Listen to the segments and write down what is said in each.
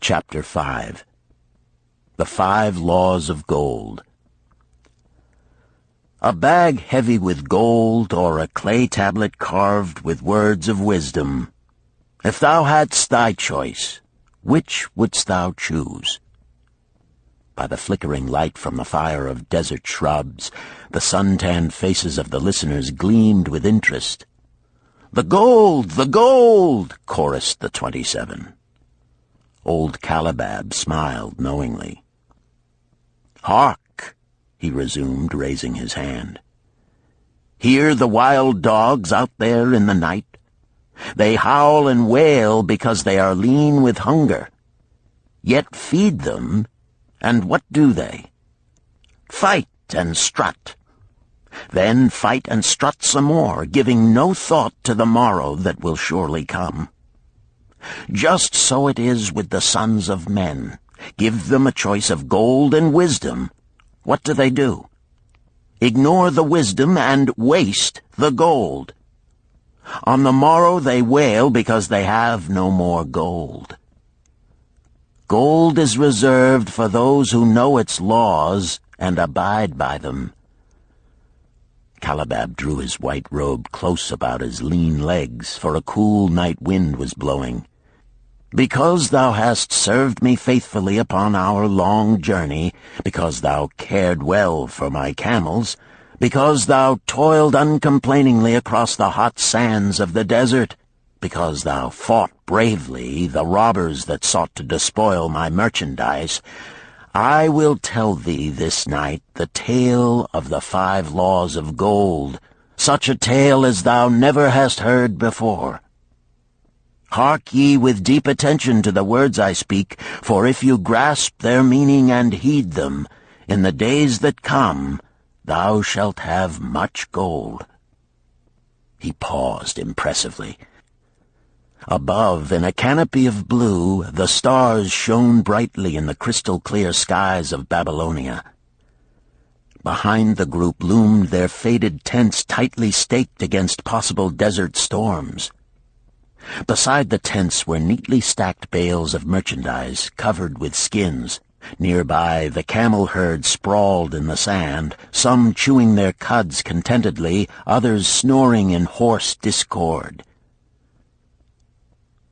Chapter 5 The 5 Laws of Gold. A bag heavy with gold, or a clay tablet carved with words of wisdom. If thou hadst thy choice, which wouldst thou choose? By the flickering light from the fire of desert shrubs, the sun-tanned faces of the listeners gleamed with interest. "The gold! The gold!" chorused the 27. Old Calibab smiled knowingly. "Hark!" he resumed, raising his hand. "Hear the wild dogs out there in the night? They howl and wail because they are lean with hunger. Yet feed them, and what do they? Fight and strut. Then fight and strut some more, giving no thought to the morrow that will surely come. Just so it is with the sons of men. Give them a choice of gold and wisdom. What do? Ignore the wisdom and waste the gold. On the morrow they wail because they have no more gold. Gold is reserved for those who know its laws and abide by them." Calibab drew his white robe close about his lean legs, for a cool night wind was blowing. "Because thou hast served me faithfully upon our long journey, because thou cared well for my camels, because thou toiled uncomplainingly across the hot sands of the desert, because thou fought bravely the robbers that sought to despoil my merchandise, I will tell thee this night the tale of the 5 laws of gold, such a tale as thou never hast heard before. Hark ye with deep attention to the words I speak, for if you grasp their meaning and heed them, in the days that come thou shalt have much gold." He paused impressively. Above, in a canopy of blue, the stars shone brightly in the crystal-clear skies of Babylonia. Behind the group loomed their faded tents tightly staked against possible desert storms. Beside the tents were neatly stacked bales of merchandise covered with skins. Nearby, the camel herd sprawled in the sand, some chewing their cuds contentedly, others snoring in hoarse discord.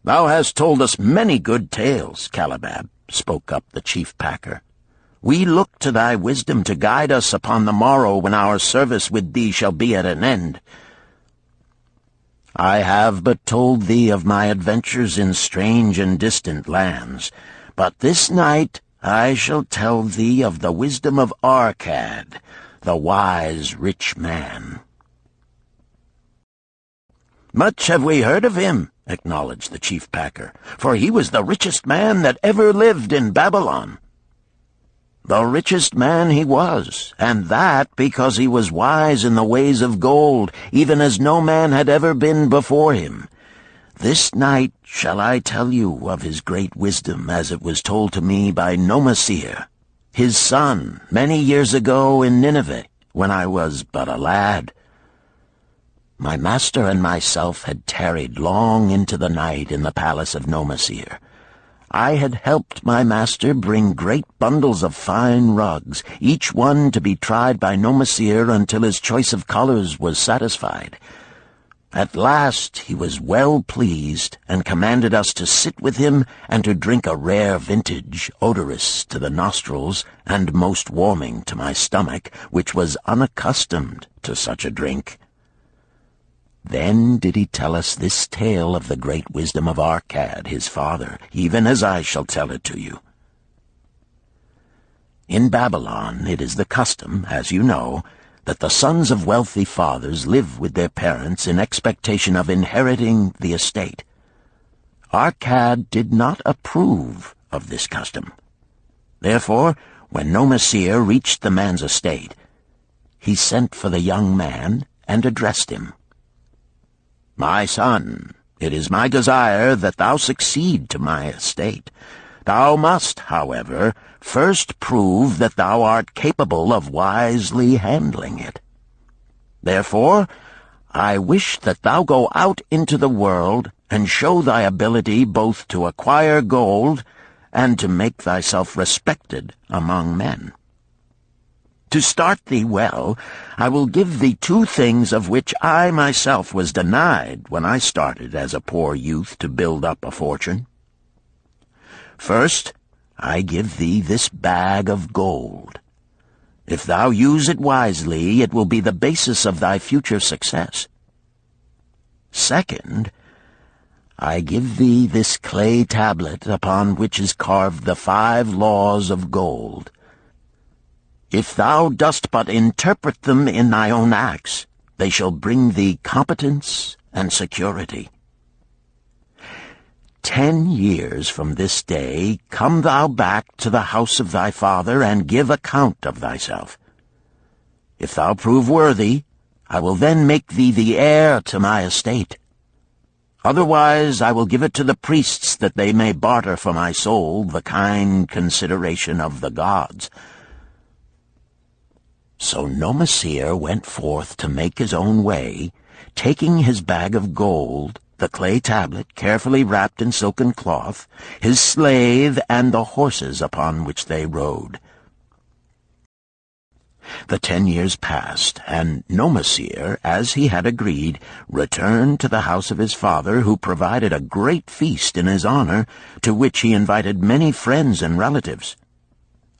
"Thou hast told us many good tales, Calibab," spoke up the chief packer. "We look to thy wisdom to guide us upon the morrow when our service with thee shall be at an end. I have but told thee of my adventures in strange and distant lands, but this night I shall tell thee of the wisdom of Arkad, the wise rich man." "Much have we heard of him," acknowledged the chief packer, "for he was the richest man that ever lived in Babylon." "The richest man he was, and that because he was wise in the ways of gold, even as no man had ever been before him. This night shall I tell you of his great wisdom as it was told to me by Nomasir, his son, many years ago in Nineveh, when I was but a lad. My master and myself had tarried long into the night in the palace of Nomasir. I had helped my master bring great bundles of fine rugs, each one to be tried by Nomasir until his choice of colors was satisfied. At last he was well pleased, and commanded us to sit with him and to drink a rare vintage, odorous to the nostrils and most warming to my stomach, which was unaccustomed to such a drink. Then did he tell us this tale of the great wisdom of Arkad, his father, even as I shall tell it to you. In Babylon it is the custom, as you know, that the sons of wealthy fathers live with their parents in expectation of inheriting the estate. Arkad did not approve of this custom. Therefore, when Nomasir reached the man's estate, he sent for the young man and addressed him. "My son, it is my desire that thou succeed to my estate. Thou must, however, first prove that thou art capable of wisely handling it. Therefore, I wish that thou go out into the world and show thy ability both to acquire gold and to make thyself respected among men. To start thee well, I will give thee 2 things of which I myself was denied when I started as a poor youth to build up a fortune. First, I give thee this bag of gold. If thou use it wisely, it will be the basis of thy future success. Second, I give thee this clay tablet upon which is carved the 5 laws of gold. If thou dost but interpret them in thy own acts, they shall bring thee competence and security. 10 years from this day come thou back to the house of thy father, and give account of thyself. If thou prove worthy, I will then make thee the heir to my estate. Otherwise I will give it to the priests, that they may barter for my soul the kind consideration of the gods. So Nomasir went forth to make his own way, taking his bag of gold, the clay tablet carefully wrapped in silken cloth, his slave, and the horses upon which they rode. The 10 years passed, and Nomasir, as he had agreed, returned to the house of his father, who provided a great feast in his honor, to which he invited many friends and relatives.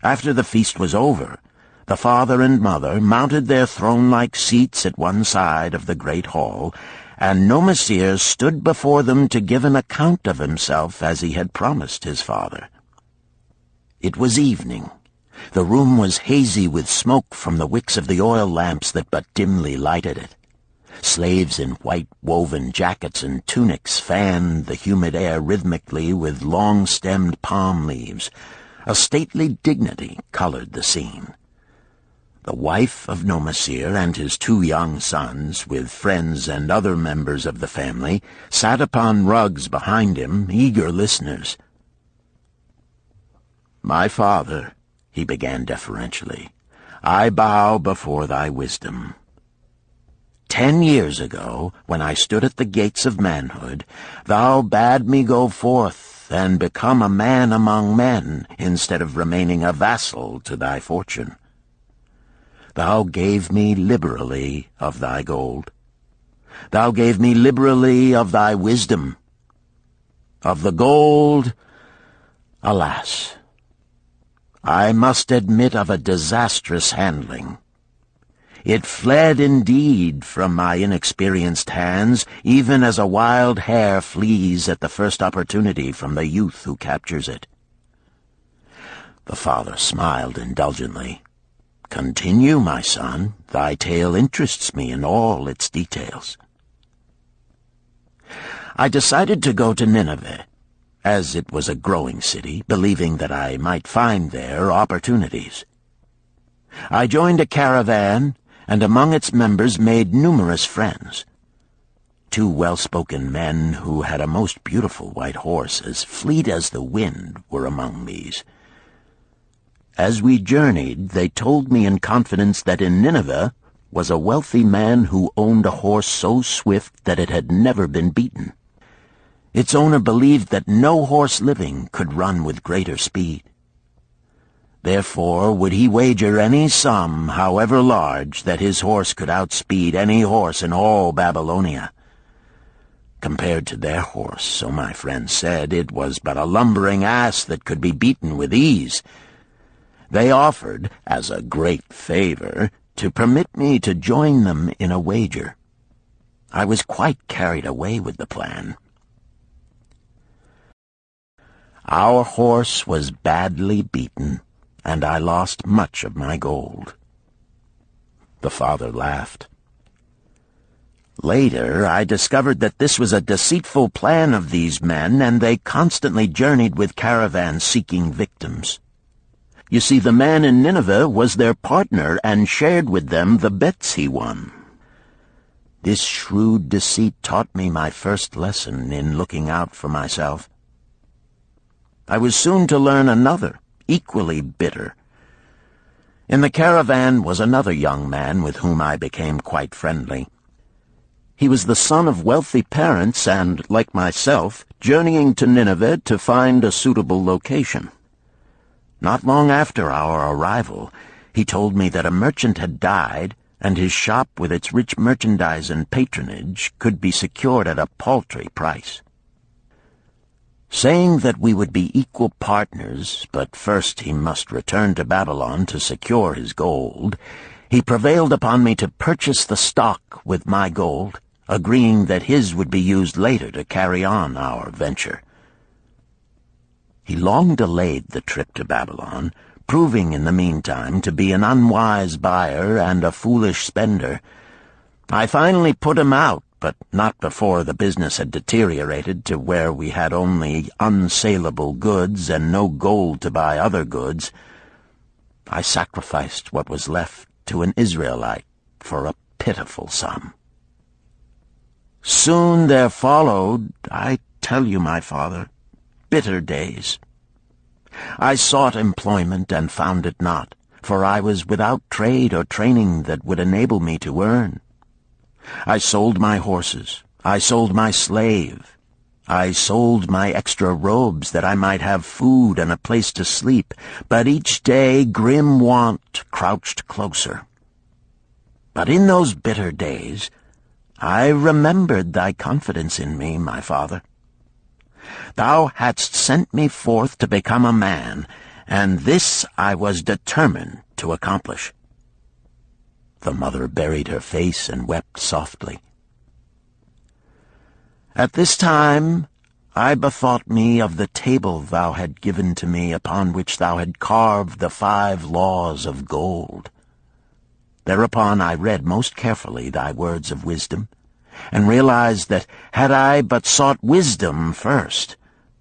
After the feast was over, the father and mother mounted their throne-like seats at one side of the great hall, and Nomasir stood before them to give an account of himself as he had promised his father. It was evening. The room was hazy with smoke from the wicks of the oil lamps that but dimly lighted it. Slaves in white woven jackets and tunics fanned the humid air rhythmically with long-stemmed palm leaves. A stately dignity colored the scene. The wife of Nomasir and his 2 young sons, with friends and other members of the family, sat upon rugs behind him, eager listeners. "My father," he began deferentially, "I bow before thy wisdom. 10 years ago, when I stood at the gates of manhood, thou bade me go forth and become a man among men, instead of remaining a vassal to thy fortune. Thou gave me liberally of thy gold. Thou gave me liberally of thy wisdom. Of the gold, alas, I must admit of a disastrous handling. It fled indeed from my inexperienced hands, even as a wild hare flees at the first opportunity from the youth who captures it." The father smiled indulgently. "Continue, my son. Thy tale interests me in all its details." I decided to go to Nineveh, as it was a growing city, believing that I might find there opportunities. I joined a caravan, and among its members made numerous friends. 2 well-spoken men who had a most beautiful white horse, as fleet as the wind, were among these. As we journeyed, they told me in confidence that in Nineveh was a wealthy man who owned a horse so swift that it had never been beaten. Its owner believed that no horse living could run with greater speed. Therefore would he wager any sum, however large, that his horse could outspeed any horse in all Babylonia. Compared to their horse, so my friend said, it was but a lumbering ass that could be beaten with ease. They offered, as a great favor, to permit me to join them in a wager. I was quite carried away with the plan. Our horse was badly beaten, and I lost much of my gold. The father laughed. Later, I discovered that this was a deceitful plan of these men, and they constantly journeyed with caravans seeking victims. You see, the man in Nineveh was their partner and shared with them the bets he won. This shrewd deceit taught me my first lesson in looking out for myself. I was soon to learn another, equally bitter. In the caravan was another young man with whom I became quite friendly. He was the son of wealthy parents and, like myself, journeying to Nineveh to find a suitable location. Not long after our arrival, he told me that a merchant had died, and his shop with its rich merchandise and patronage could be secured at a paltry price. Saying that we would be equal partners, but first he must return to Babylon to secure his gold, he prevailed upon me to purchase the stock with my gold, agreeing that his would be used later to carry on our venture. He long delayed the trip to Babylon, proving in the meantime to be an unwise buyer and a foolish spender. I finally put him out, but not before the business had deteriorated to where we had only unsaleable goods and no gold to buy other goods. I sacrificed what was left to an Israelite for a pitiful sum. Soon there followed, I tell you, my father, bitter days. I sought employment and found it not, for I was without trade or training that would enable me to earn. I sold my horses, I sold my slave, I sold my extra robes that I might have food and a place to sleep, but each day grim want crouched closer. But in those bitter days I remembered thy confidence in me, my father. Thou hadst sent me forth to become a man, and this I was determined to accomplish. The mother buried her face and wept softly. At this time I bethought me of the table thou had given to me, upon which thou had carved the 5 laws of gold. Thereupon I read most carefully thy words of wisdom, and realized that had I but sought wisdom first,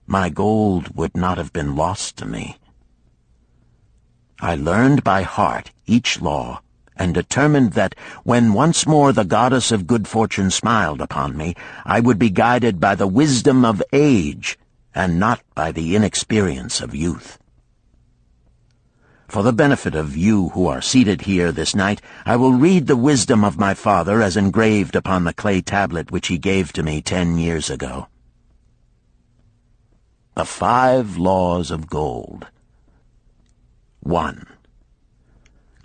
my gold would not have been lost to me. I learned by heart each law, and determined that when once more the goddess of good fortune smiled upon me, I would be guided by the wisdom of age, and not by the inexperience of youth. For the benefit of you who are seated here this night, I will read the wisdom of my father as engraved upon the clay tablet which he gave to me 10 years ago. The 5 laws of gold. 1.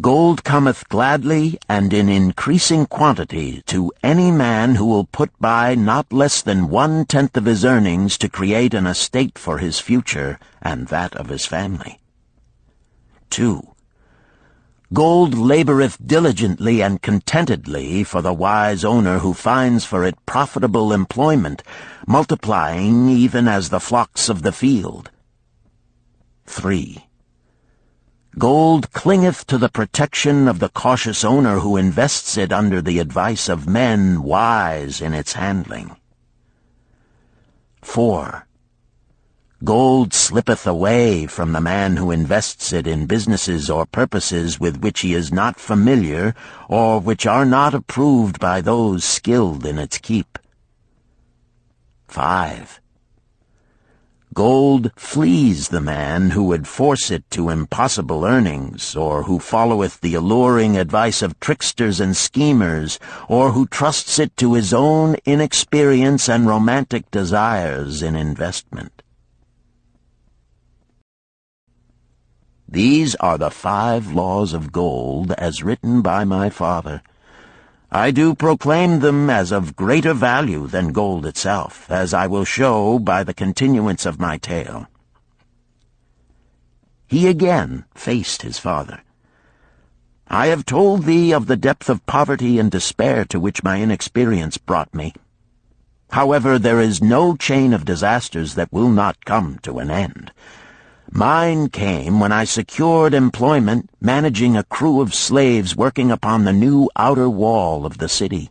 Gold cometh gladly and in increasing quantity to any man who will put by not less than 1/10 of his earnings to create an estate for his future and that of his family. 2. Gold laboreth diligently and contentedly for the wise owner who finds for it profitable employment, multiplying even as the flocks of the field. 3. Gold clingeth to the protection of the cautious owner who invests it under the advice of men wise in its handling. 4. Gold slippeth away from the man who invests it in businesses or purposes with which he is not familiar, or which are not approved by those skilled in its keep. 5. Gold flees the man who would force it to impossible earnings, or who followeth the alluring advice of tricksters and schemers, or who trusts it to his own inexperience and romantic desires in investment. These are the 5 laws of gold as written by my father. I do proclaim them as of greater value than gold itself, as I will show by the continuance of my tale. He again faced his father. I have told thee of the depth of poverty and despair to which my inexperience brought me. However, there is no chain of disasters that will not come to an end. Mine came when I secured employment managing a crew of slaves working upon the new outer wall of the city.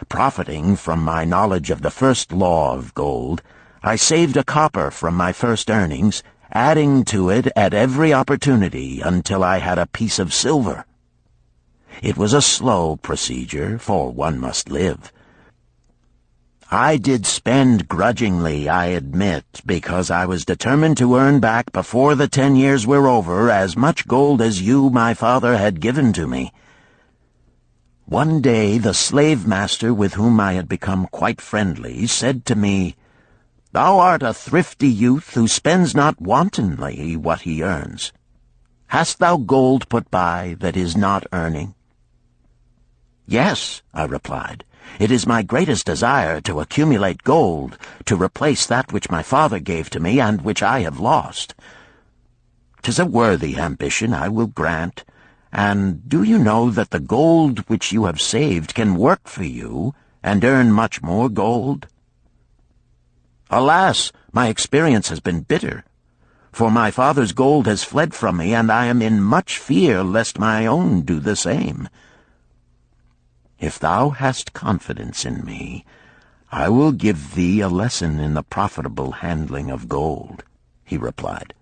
Profiting from my knowledge of the first law of gold, I saved a copper from my first earnings, adding to it at every opportunity until I had a piece of silver. It was a slow procedure, for one must live. I did spend grudgingly, I admit, because I was determined to earn back before the 10 years were over as much gold as you, my father, had given to me. One day the slave-master with whom I had become quite friendly said to me, "Thou art a thrifty youth who spends not wantonly what he earns. Hast thou gold put by that is not earning?" "Yes," I replied. "It is my greatest desire to accumulate gold, to replace that which my father gave to me and which I have lost. 'Tis a worthy ambition, I will grant. And do you know that the gold which you have saved can work for you and earn much more gold?" "Alas, my experience has been bitter, for my father's gold has fled from me, and I am in much fear lest my own do the same." "If thou hast confidence in me, I will give thee a lesson in the profitable handling of gold," he replied.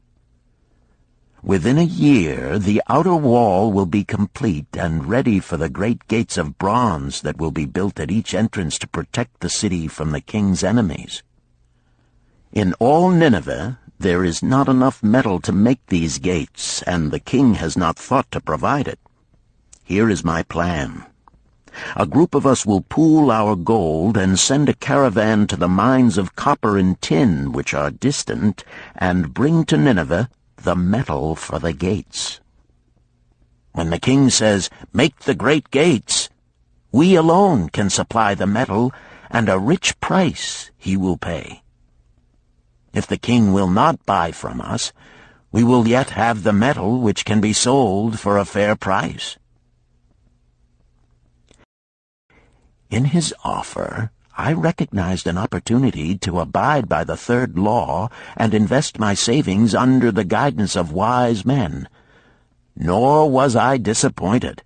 "Within a year the outer wall will be complete and ready for the great gates of bronze that will be built at each entrance to protect the city from the king's enemies. In all Nineveh there is not enough metal to make these gates, and the king has not thought to provide it. Here is my plan. A group of us will pool our gold and send a caravan to the mines of copper and tin which are distant, and bring to Nineveh the metal for the gates. When the king says, 'Make the great gates,' we alone can supply the metal, and a rich price he will pay. If the king will not buy from us, we will yet have the metal which can be sold for a fair price." In his offer, I recognized an opportunity to abide by the third law and invest my savings under the guidance of wise men. Nor was I disappointed.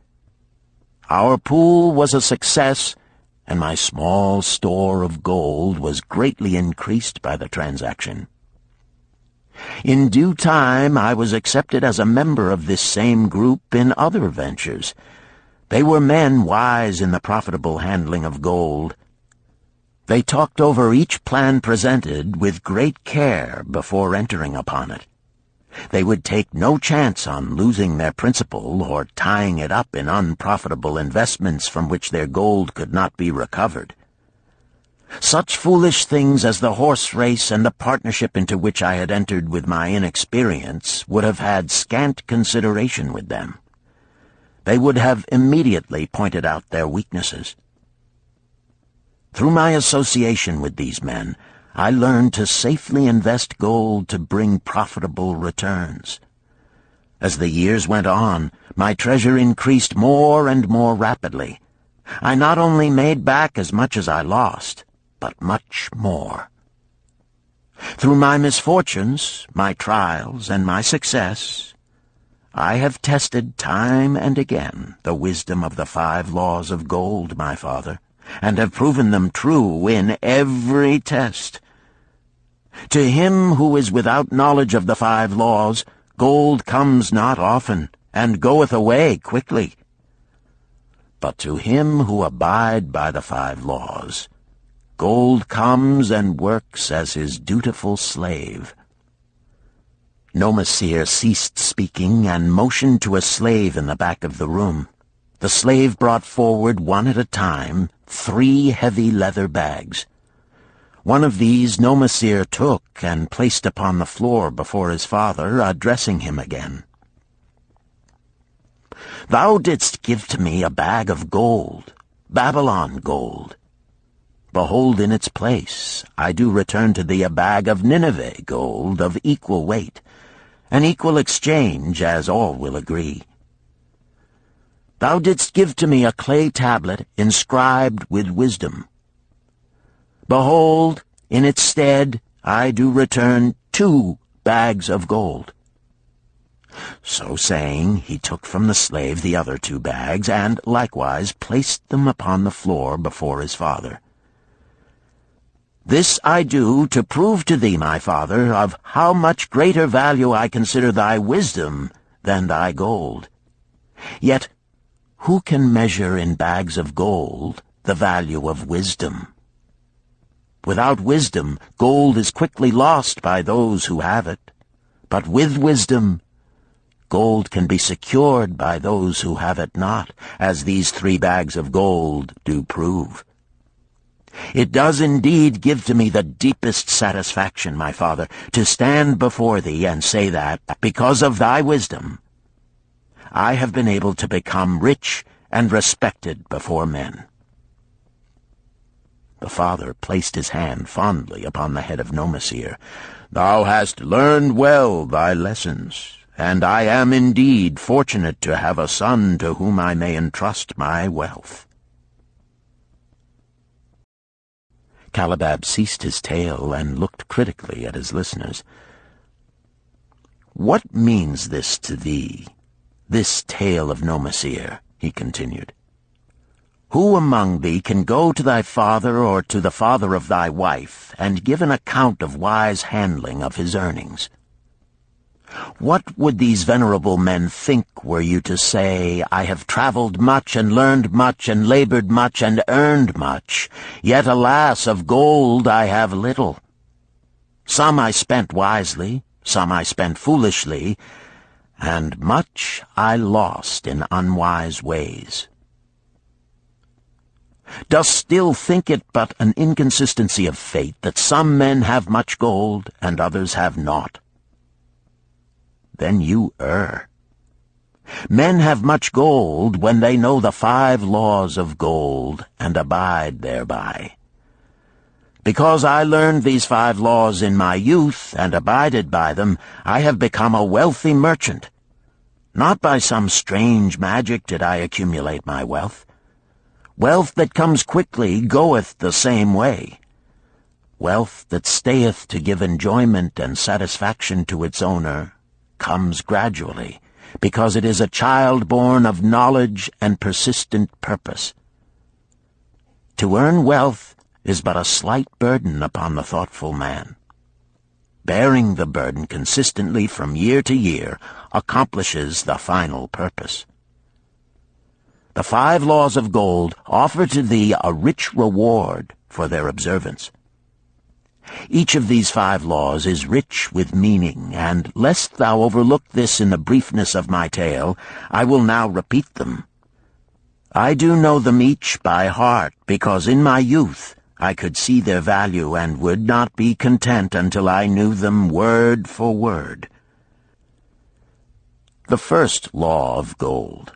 Our pool was a success, and my small store of gold was greatly increased by the transaction. In due time I was accepted as a member of this same group in other ventures. They were men wise in the profitable handling of gold. They talked over each plan presented with great care before entering upon it. They would take no chance on losing their principal or tying it up in unprofitable investments from which their gold could not be recovered. Such foolish things as the horse race and the partnership into which I had entered with my inexperience would have had scant consideration with them. They would have immediately pointed out their weaknesses. Through my association with these men, I learned to safely invest gold to bring profitable returns. As the years went on, my treasure increased more and more rapidly. I not only made back as much as I lost, but much more. Through my misfortunes, my trials, and my success, I have tested time and again the wisdom of the 5 laws of gold, my father, and have proven them true in every test. To him who is without knowledge of the 5 laws, gold comes not often, and goeth away quickly. But to him who abide by the 5 laws, gold comes and works as his dutiful slave." Nomasir ceased speaking and motioned to a slave in the back of the room. The slave brought forward one at a time 3 heavy leather bags. One of these Nomasir took and placed upon the floor before his father, addressing him again. "Thou didst give to me a bag of gold, Babylon gold. Behold, in its place I do return to thee a bag of Nineveh gold of equal weight, an equal exchange, as all will agree. Thou didst give to me a clay tablet inscribed with wisdom. Behold, in its stead I do return 2 bags of gold." So saying, he took from the slave the other 2 bags, and likewise placed them upon the floor before his father. "This I do to prove to thee, my father, of how much greater value I consider thy wisdom than thy gold. Yet who can measure in bags of gold the value of wisdom? Without wisdom, gold is quickly lost by those who have it, but with wisdom, Gold can be secured by those who have it not, as these 3 bags of gold do prove. It does indeed give to me the deepest satisfaction, my father, to stand before thee and say that, because of thy wisdom, I have been able to become rich and respected before men." The father placed his hand fondly upon the head of Nomasir. "Thou hast learned well thy lessons, and I am indeed fortunate to have a son to whom I may entrust my wealth." Calibab ceased his tale and looked critically at his listeners. "What means this to thee, this tale of Nomasir?" he continued. "Who among thee can go to thy father or to the father of thy wife and give an account of wise handling of his earnings? What would these venerable men think were you to say, 'I have traveled much and learned much and labored much and earned much, yet alas, of gold I have little. Some I spent wisely, some I spent foolishly, and much I lost in unwise ways'? Dost still think it but an inconsistency of fate that some men have much gold and others have naught? Then you err. Men have much gold when they know the 5 laws of gold and abide thereby. Because I learned these 5 laws in my youth and abided by them, I have become a wealthy merchant. Not by some strange magic did I accumulate my wealth. Wealth that comes quickly goeth the same way. Wealth that stayeth to give enjoyment and satisfaction to its owner comes gradually, because it is a child born of knowledge and persistent purpose. To earn wealth is but a slight burden upon the thoughtful man. Bearing the burden consistently from year to year accomplishes the final purpose. The 5 laws of gold offer to thee a rich reward for their observance. Each of these 5 laws is rich with meaning, and lest thou overlook this in the briefness of my tale, I will now repeat them. I do know them each by heart, because in my youth I could see their value and would not be content until I knew them word for word. The first law of gold.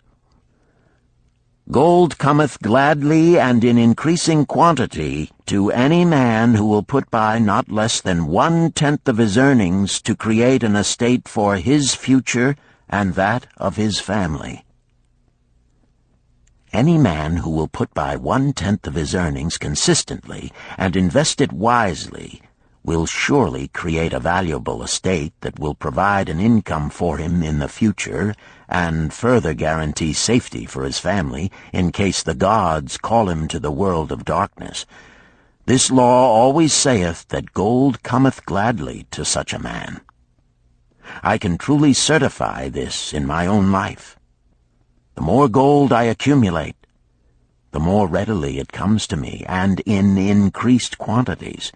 Gold cometh gladly and in increasing quantity to any man who will put by not less than 1/10 of his earnings to create an estate for his future and that of his family. Any man who will put by 1/10 of his earnings consistently and invest it wisely will surely create a valuable estate that will provide an income for him in the future and further guarantee safety for his family in case the gods call him to the world of darkness. This law always saith that gold cometh gladly to such a man. I can truly certify this in my own life. The more gold I accumulate, the more readily it comes to me, and in increased quantities.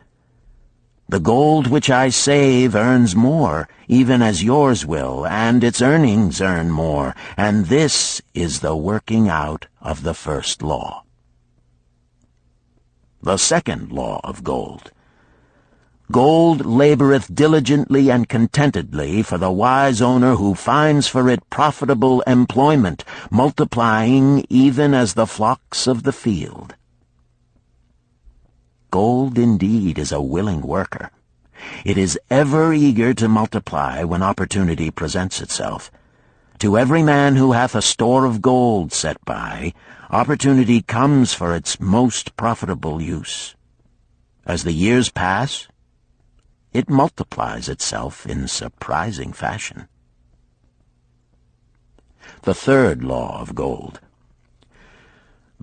The gold which I save earns more, even as yours will, and its earnings earn more, and this is the working out of the first law. The second law of gold. Gold laboreth diligently and contentedly for the wise owner who finds for it profitable employment, multiplying even as the flocks of the field. Gold indeed is a willing worker. It is ever eager to multiply when opportunity presents itself. To every man who hath a store of gold set by, opportunity comes for its most profitable use. As the years pass, it multiplies itself in surprising fashion. The third law of gold.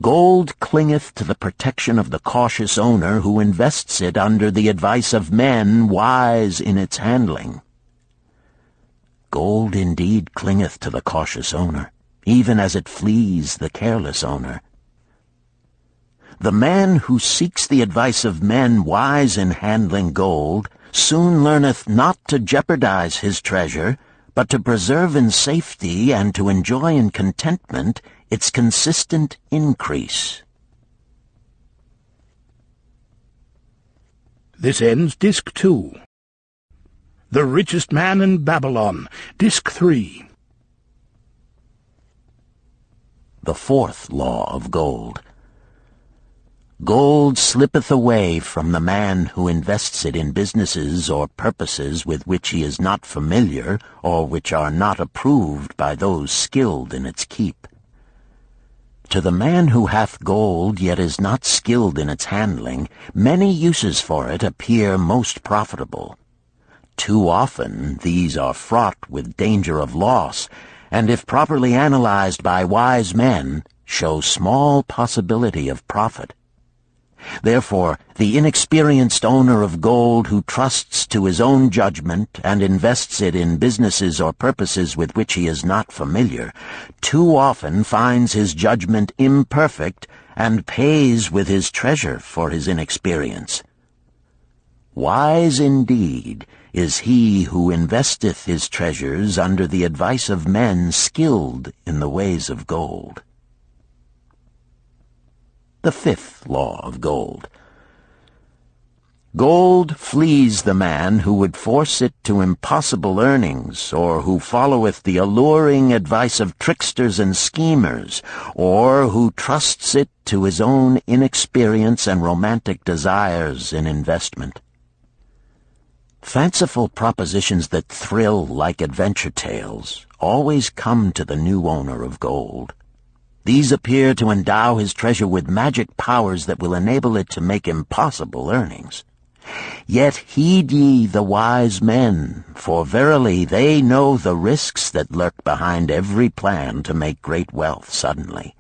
Gold clingeth to the protection of the cautious owner who invests it under the advice of men wise in its handling. Gold indeed clingeth to the cautious owner, even as it flees the careless owner. The man who seeks the advice of men wise in handling gold soon learneth not to jeopardize his treasure, but to preserve in safety and to enjoy in contentment its consistent increase. This ends Disc 2. The Richest Man in Babylon, Disc 3. The fourth law of gold. Gold slippeth away from the man who invests it in businesses or purposes with which he is not familiar, or which are not approved by those skilled in its keep. To the man who hath gold, yet is not skilled in its handling, many uses for it appear most profitable. Too often these are fraught with danger of loss, and if properly analyzed by wise men, show small possibility of profit. Therefore, the inexperienced owner of gold who trusts to his own judgment and invests it in businesses or purposes with which he is not familiar, too often finds his judgment imperfect and pays with his treasure for his inexperience. Wise indeed is he who investeth his treasures under the advice of men skilled in the ways of gold. The fifth law of gold. Gold flees the man who would force it to impossible earnings, or who followeth the alluring advice of tricksters and schemers, or who trusts it to his own inexperience and romantic desires in investment. Fanciful propositions that thrill like adventure tales always come to the new owner of gold. These appear to endow his treasure with magic powers that will enable it to make impossible earnings. Yet heed ye the wise men, for verily they know the risks that lurk behind every plan to make great wealth suddenly.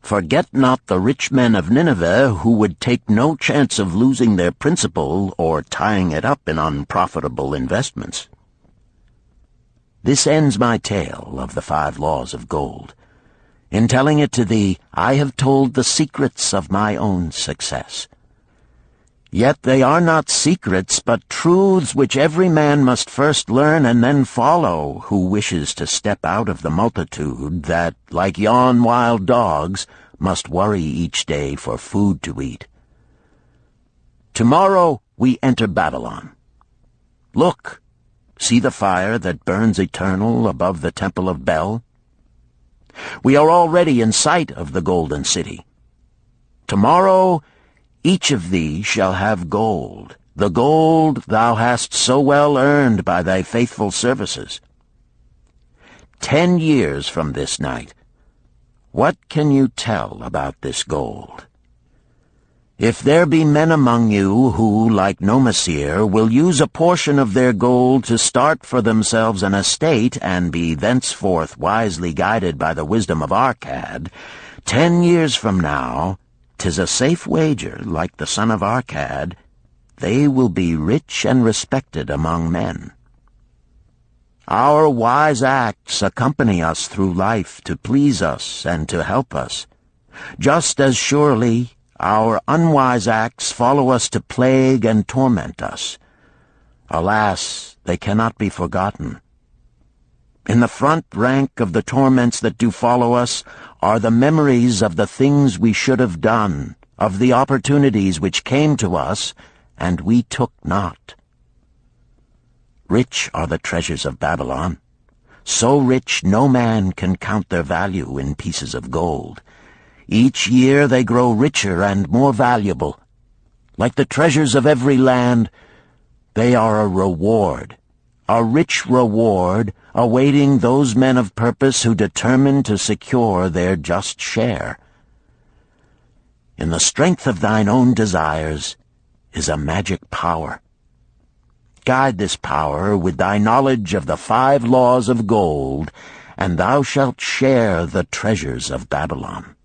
Forget not the rich men of Nineveh, who would take no chance of losing their principal or tying it up in unprofitable investments. This ends my tale of the 5 laws of gold. In telling it to thee, I have told the secrets of my own success. Yet they are not secrets, but truths which every man must first learn and then follow, who wishes to step out of the multitude that, like yon wild dogs, must worry each day for food to eat. Tomorrow we enter Babylon. Look, see the fire that burns eternal above the temple of Bel? We are already in sight of the golden city. Tomorrow each of thee shall have gold, the gold thou hast so well earned by thy faithful services. 10 years from this night, what can you tell about this gold? If there be men among you who, like Nomasir, will use a portion of their gold to start for themselves an estate and be thenceforth wisely guided by the wisdom of Arkad, 10 years from now, 'tis a safe wager, like the son of Arkad, they will be rich and respected among men. Our wise acts accompany us through life to please us and to help us, just as surely our unwise acts follow us to plague and torment us. Alas, they cannot be forgotten. In the front rank of the torments that do follow us are the memories of the things we should have done, of the opportunities which came to us, and we took not. Rich are the treasures of Babylon, so rich no man can count their value in pieces of gold. Each year they grow richer and more valuable. Like the treasures of every land, they are a reward, a rich reward awaiting those men of purpose who determine to secure their just share. In the strength of thine own desires is a magic power. Guide this power with thy knowledge of the 5 laws of gold, and thou shalt share the treasures of Babylon.